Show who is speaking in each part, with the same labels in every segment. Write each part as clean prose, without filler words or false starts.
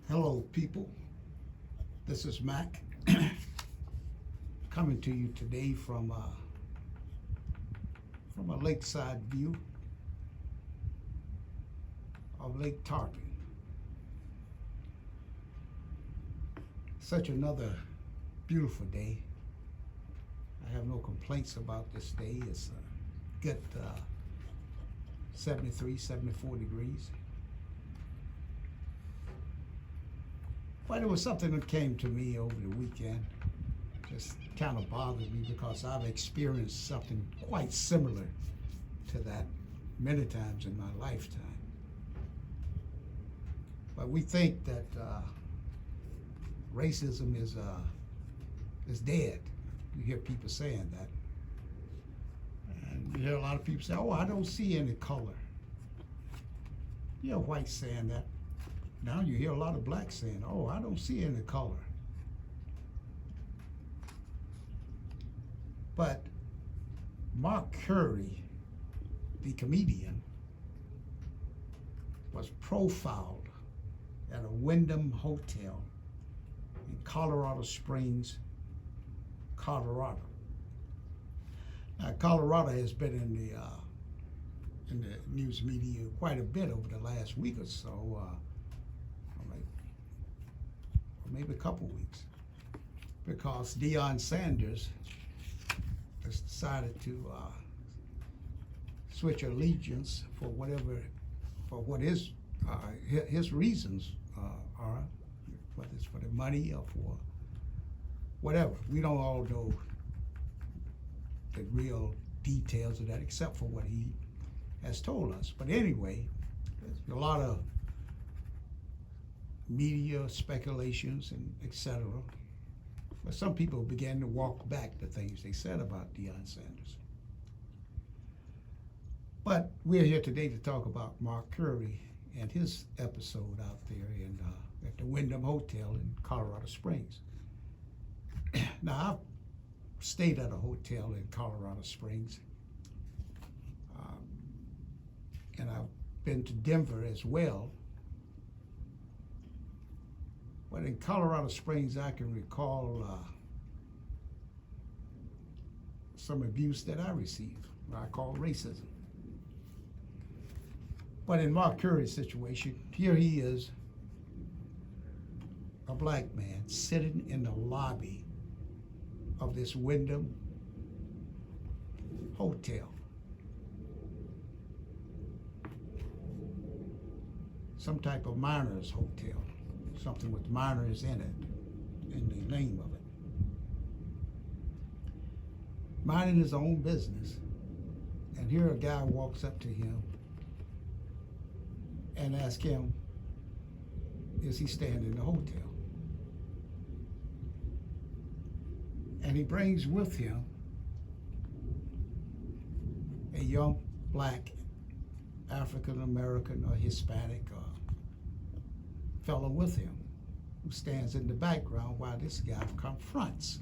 Speaker 1: Hello, people. This is Mac coming to you today from a lakeside view of Lake Tarpon. Such another beautiful day. I have no complaints about this day. It's a good 73, 74 degrees. But it was something that came to me over the weekend. Just kind of bothered me because I've experienced something quite similar to that many times in my lifetime. But we think that racism is dead. You hear people saying that. And you hear a lot of people say, oh, I don't see any color. You hear whites saying that. Now you hear a lot of blacks saying, oh, I don't see any color. But Mark Curry, the comedian, was profiled at a Wyndham hotel in Colorado Springs, Colorado. Now, Colorado has been in the news media quite a bit over the last week or so. Maybe a couple weeks, because Deion Sanders has decided to switch allegiance for what his reasons are, whether it's for the money or for whatever. We don't all know the real details of that, except for what he has told us. But anyway, there's a lot of media speculations and etc. But some people began to walk back the things they said about Deion Sanders. But we're here today to talk about Mark Curry and his episode out there at the Wyndham Hotel in Colorado Springs. Now, I've stayed at a hotel in Colorado Springs, and I've been to Denver as well. But in Colorado Springs, I can recall some abuse that I received, what I call racism. But in Mark Curry's situation, here he is, a black man, sitting in the lobby of this Wyndham hotel. Some type of miners hotel. Something with miners in it, in the name of it. Minding his own business. And here a guy walks up to him and asks him, is he staying in the hotel? And he brings with him a young black African American or Hispanic or fellow with him, who stands in the background while this guy confronts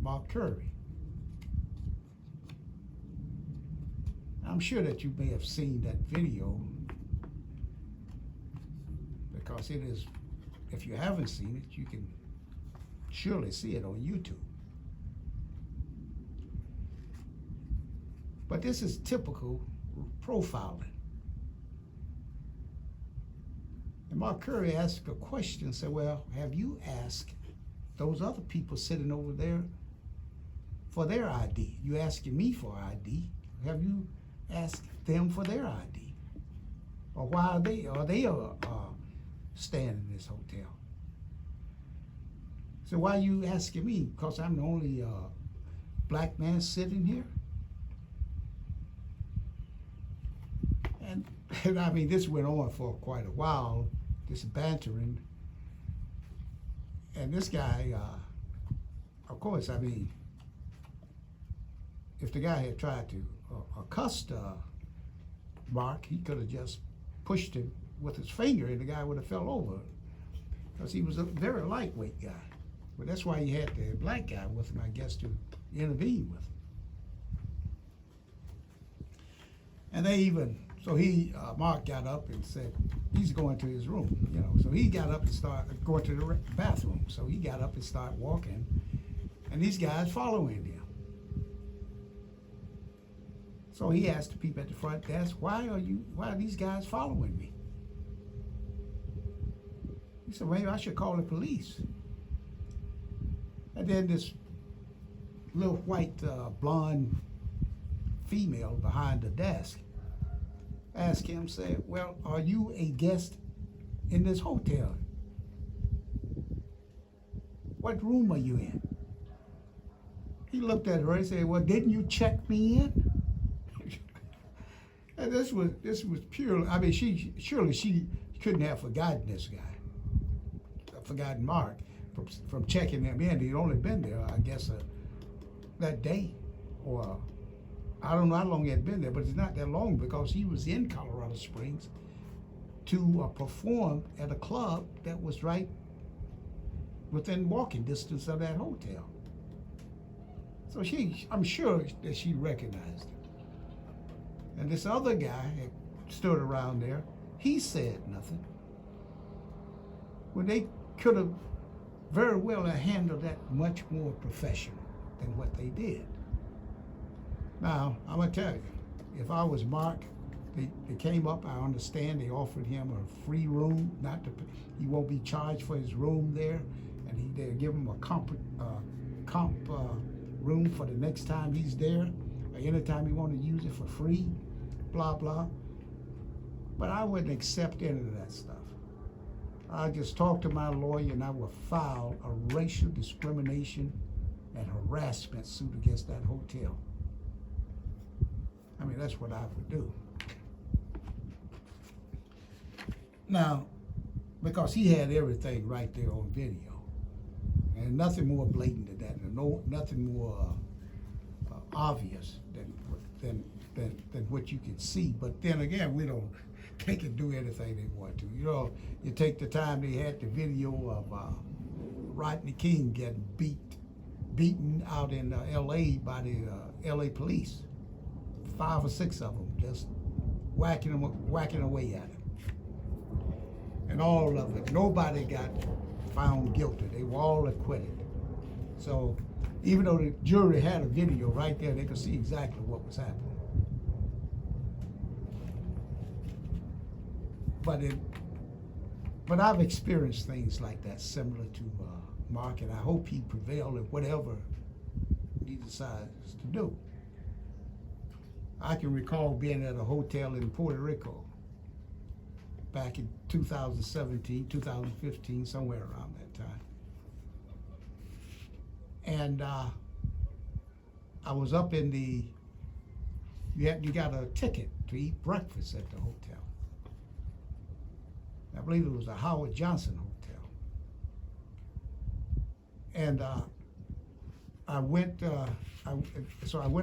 Speaker 1: Mark Curry. I'm sure that you may have seen that video, because it is, if you haven't seen it, you can surely see it on YouTube. But this is typical profiling. And Mark Curry asked a question, said, well, have you asked those other people sitting over there for their ID? You asking me for ID. Have you asked them for their ID? Or why are they staying in this hotel? So why are you asking me? Because I'm the only black man sitting here? And I mean, this went on for quite a while, this bantering. And this guy, of course, I mean, if the guy had tried to accost Mark, he could have just pushed him with his finger and the guy would have fell over, because he was a very lightweight guy. But that's why he had the black guy with him, I guess, to intervene with him. And they even So Mark got up and said he's going to his room, you know. So he got up and started going to the bathroom. So he got up and started walking, and these guys following him. So he asked the people at the front desk, why are these guys following me? He said, maybe I should call the police. And then this little white blonde female behind the desk asked him, said, well, are you a guest in this hotel? What room are you in? He looked at her and said, well, didn't you check me in? And this was pure. I mean, she couldn't have forgotten this guy, forgotten Mark from checking him in. He'd only been there, I guess, that day, or I don't know how long he had been there, but it's not that long because he was in Colorado Springs to perform at a club that was right within walking distance of that hotel. So I'm sure that she recognized him. And this other guy that stood around there, he said nothing. When they could have very well handled that much more professional than what they did. Now, I'm going to tell you, if I was Mark, they came up, I understand they offered him a free room, he won't be charged for his room there, and they'll give him a comp room for the next time he's there, or anytime he want to use it for free, blah, blah. But I wouldn't accept any of that stuff. I just talked to my lawyer and I will file a racial discrimination and harassment suit against that hotel. I mean, that's what I would do. Now, because he had everything right there on video, and nothing more blatant than that, and nothing more obvious than what you can see. But then again, they can do anything they want to. You know, you take the time they had the video of Rodney King getting beaten out in L.A. by the L.A. police. 5 or 6 of them just whacking away at him. And all of it, nobody got found guilty. They were all acquitted. So even though the jury had a video right there, they could see exactly what was happening. But I've experienced things like that similar to Mark, and I hope he prevails in whatever he decides to do. I can recall being at a hotel in Puerto Rico back in 2017, 2015, somewhere around that time. And I was up in you got a ticket to eat breakfast at the hotel. I believe it was a Howard Johnson hotel. And I went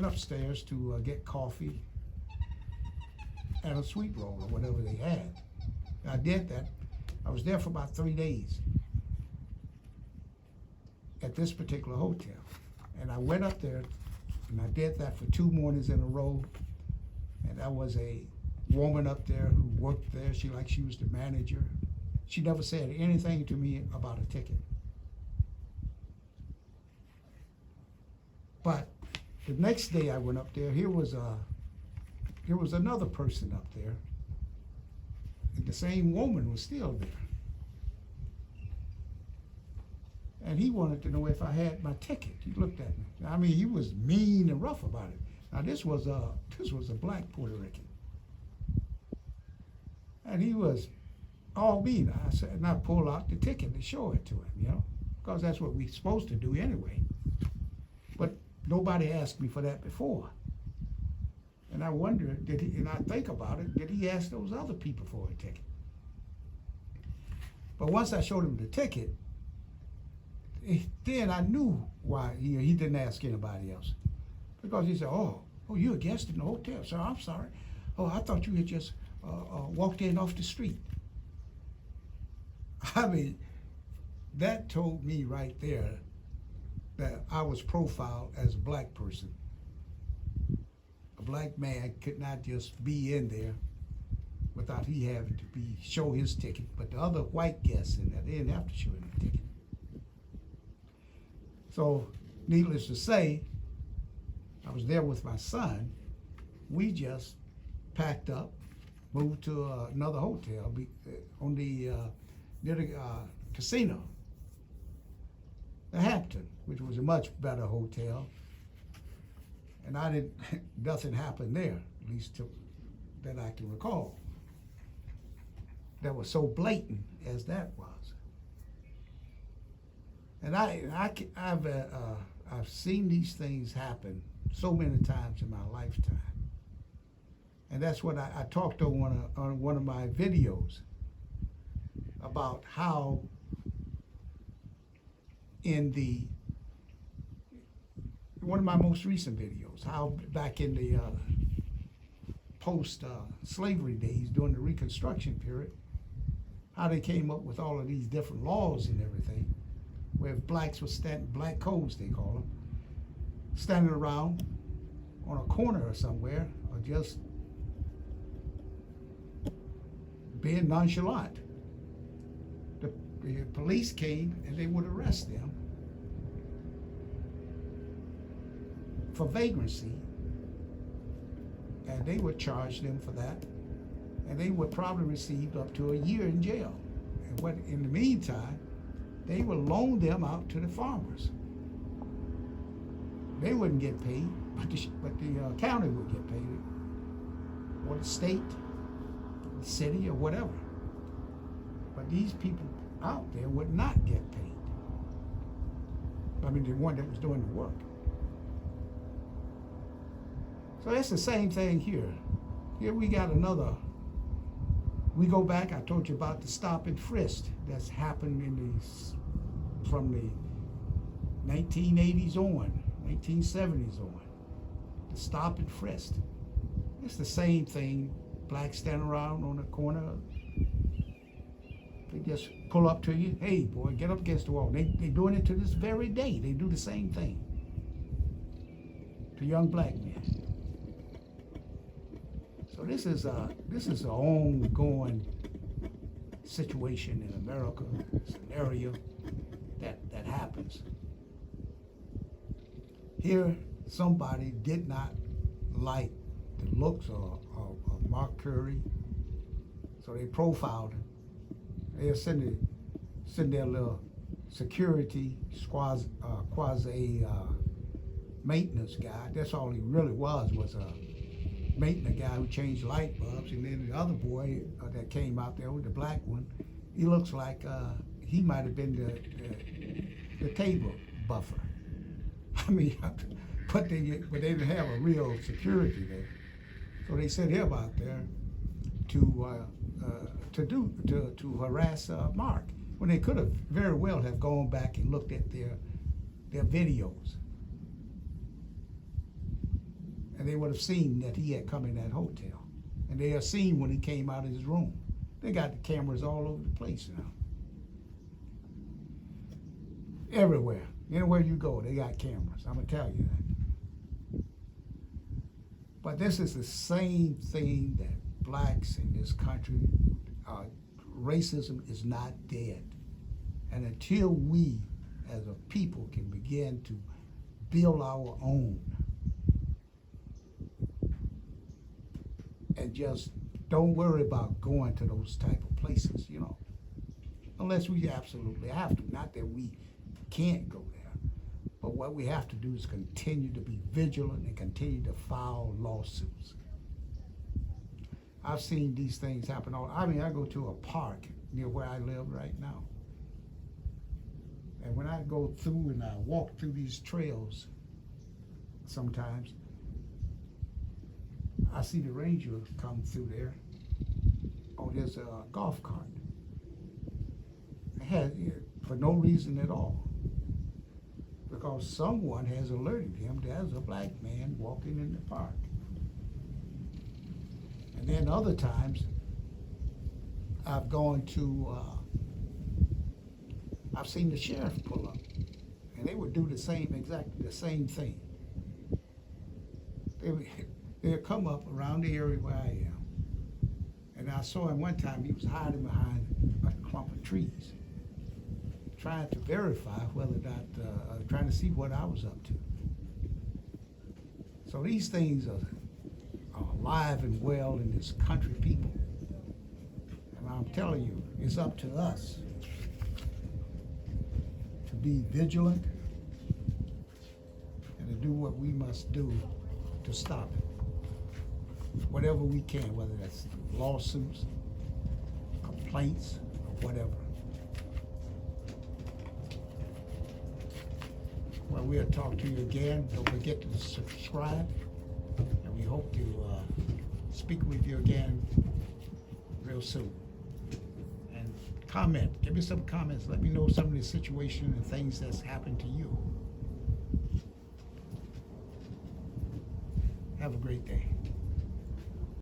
Speaker 1: upstairs to get coffee and a sweet roll or whatever they had. I did that. I was there for about 3 days at this particular hotel. And I went up there and I did that for 2 mornings in a row. And there was a woman up there who worked there. She was the manager. She never said anything to me about a ticket. But the next day I went up there, here was another person up there, and the same woman was still there. And he wanted to know if I had my ticket. He looked at me. I mean, he was mean and rough about it. Now this was a black Puerto Rican. And he was all mean. I said, and I pulled out the ticket to show it to him, you know, because that's what we're supposed to do anyway. But nobody asked me for that before. And I wonder, and I think about it, did he ask those other people for a ticket? But once I showed him the ticket, then I knew why he didn't ask anybody else. Because he said, oh, you're a guest in the hotel, sir, I'm sorry. Oh, I thought you had just walked in off the street. I mean, that told me right there that I was profiled as a black person. A black man could not just be in there without he having to show his ticket. But the other white guests in there, they didn't have to show any ticket. So, needless to say, I was there with my son. We just packed up, moved to another hotel on the near the casino, the Hampton, which was a much better hotel. And nothing happened there, at least that I can recall, that was so blatant as that was. And I've seen these things happen so many times in my lifetime. And that's what I talked on one of my videos about how one of my most recent videos, how back in the post-slavery days during the Reconstruction period, how they came up with all of these different laws and everything, where blacks were black codes they call them, standing around on a corner or somewhere, or just being nonchalant. The police came and they would arrest them for vagrancy, and they would charge them for that, and they would probably receive up to a year in jail. And in the meantime, they would loan them out to the farmers. They wouldn't get paid, but the county would get paid, or the state, the city, or whatever. But these people out there would not get paid. I mean, the one that was doing the work. So that's the same thing here. Here we got another. We go back, I told you about the stop and frisk that's happened from the 1980s on, 1970s on. The stop and frisk. It's the same thing. Blacks stand around on the corner. They just pull up to you. Hey, boy, get up against the wall. They doing it to this very day. They do the same thing to young black men. So this is an ongoing situation in America, scenario that happens. Here, somebody did not like the looks of Mark Curry, so they profiled him. They'll send their little security quasi maintenance guy. That's all he really was a maintenance guy who changed light bulbs. And then the other boy that came out there with the black one, he looks like he might have been the table buffer. I mean, but they didn't have a real security there. So they sent him out there to harass Mark, when they could have very well have gone back and looked at their videos. And they would have seen that he had come in that hotel. And they have seen when he came out of his room. They got the cameras all over the place now. Everywhere. Anywhere you go, they got cameras. I'm going to tell you that. But this is the same thing that blacks in this country, racism is not dead. And until we, as a people, can begin to build our own, and just don't worry about going to those type of places, unless we absolutely have to. Not that we can't go there, but what we have to do is continue to be vigilant and continue to file lawsuits. I've seen these things happen I go to a park near where I live right now. And when I go through and I walk through these trails, sometimes I see the ranger come through there. Oh, there's a golf cart. For no reason at all. Because someone has alerted him there's a black man walking in the park. And then other times, I've seen the sheriff pull up, and they would do exactly the same thing. They'll come up around the area where I am, and And I saw him one time, he was hiding behind a clump of trees, trying to verify whether or not, trying to see what I was up to. So these things are alive and well in this country, people. And I'm telling you, it's up to us to be vigilant and to do what we must do to stop it. Whatever we can, whether that's lawsuits, complaints, or whatever. Well, we'll talk to you again. Don't forget to subscribe, and we hope to speak with you again real soon. And comment. Give me some comments. Let me know some of the situation and things that's happened to you. Have a great day.